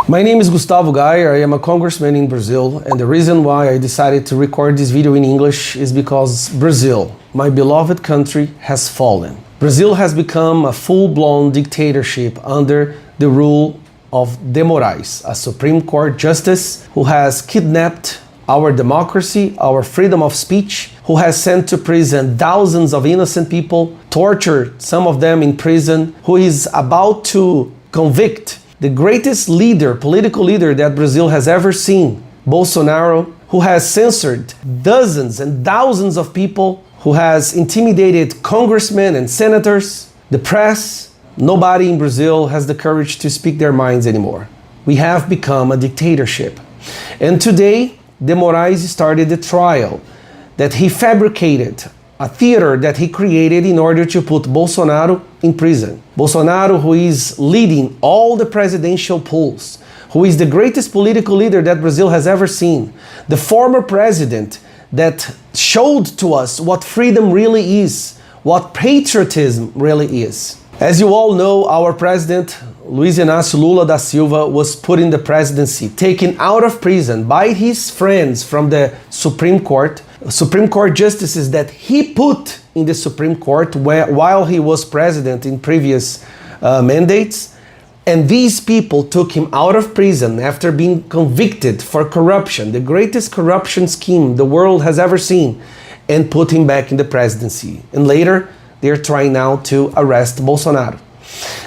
My name is Gustavo Gayer. I am a congressman in Brazil, and the reason why I decided to record this video in English is because Brazil, my beloved country, has fallen. Brazil has become a full-blown dictatorship under the rule of De Moraes, a Supreme Court justice who has kidnapped our democracy, our freedom of speech, who has sent to prison thousands of innocent people, tortured some of them in prison, who is about to convict the greatest leader, political leader that Brazil has ever seen, Bolsonaro, who has censored dozens and thousands of people, who has intimidated congressmen and senators, the press. Nobody in Brazil has the courage to speak their minds anymore. We have become a dictatorship. And today, De Moraes started a trial that he fabricated, a theater that he created in order to put Bolsonaro in prison. Bolsonaro, who is leading all the presidential polls, who is the greatest political leader that Brazil has ever seen, the former president that showed to us what freedom really is, what patriotism really is. As you all know, our president, Luiz Inácio Lula da Silva, was put in the presidency, taken out of prison by his friends from the Supreme Court justices that he put in the Supreme Court while he was president in previous mandates. And these people took him out of prison after being convicted for corruption, the greatest corruption scheme the world has ever seen, and put him back in the presidency. And later, they're trying now to arrest Bolsonaro.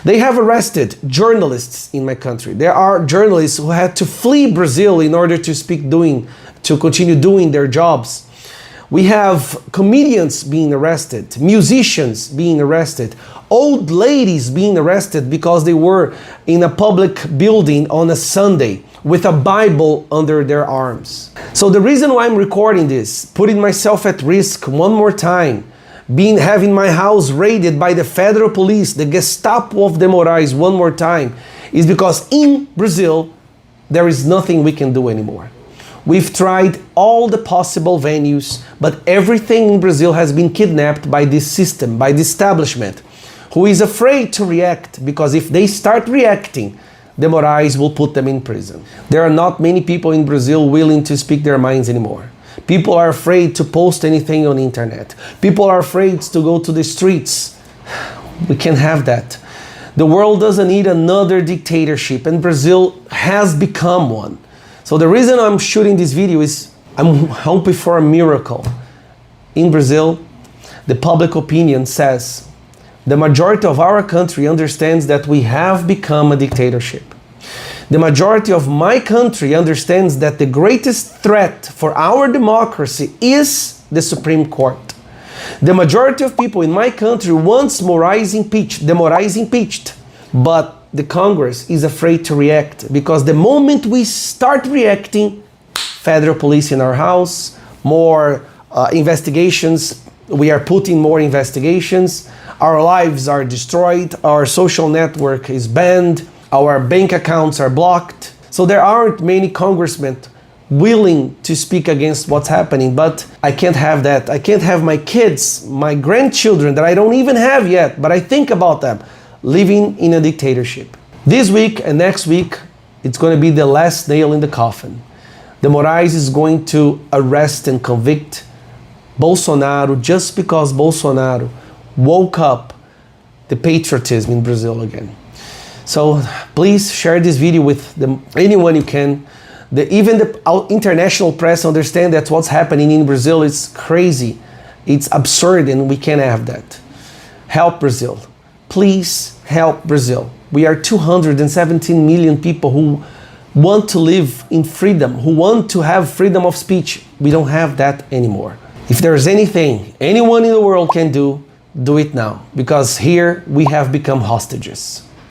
They have arrested journalists in my country. There are journalists who had to flee Brazil in order to continue doing their jobs. We have comedians being arrested, musicians being arrested, old ladies being arrested because they were in a public building on a Sunday with a Bible under their arms. So the reason why I'm recording this, putting myself at risk one more time, having my house raided by the federal police, the Gestapo of De Moraes one more time, is because in Brazil, there is nothing we can do anymore. We've tried all the possible venues, but everything in Brazil has been kidnapped by this system, by the establishment, who is afraid to react, because if they start reacting, De Moraes will put them in prison. There are not many people in Brazil willing to speak their minds anymore. People are afraid to post anything on the internet. People are afraid to go to the streets. We can't have that. The world doesn't need another dictatorship, and Brazil has become one. So the reason I'm shooting this video is I'm hoping for a miracle. In Brazil, the public opinion says the majority of our country understands that we have become a dictatorship. The majority of my country understands that the greatest threat for our democracy is the Supreme Court. The majority of people in my country wants Moraes impeached, De Moraes impeached, but the Congress is afraid to react, because the moment we start reacting, federal police in our house, more investigations, we are putting more investigations, our lives are destroyed, our social network is banned, our bank accounts are blocked. So there aren't many congressmen willing to speak against what's happening, but I can't have that. I can't have my kids, my grandchildren that I don't even have yet, but I think about them, living in a dictatorship. This week and next week, it's going to be the last nail in the coffin. De Moraes is going to arrest and convict Bolsonaro just because Bolsonaro woke up the patriotism in Brazil again. So please share this video with anyone you can. Even the international press understand that what's happening in Brazil is crazy. It's absurd, and we can't have that. Help Brazil. Please help Brazil. We are 217 million people who want to live in freedom, who want to have freedom of speech. We don't have that anymore. If there's anything anyone in the world can do, do it now, because here we have become hostages.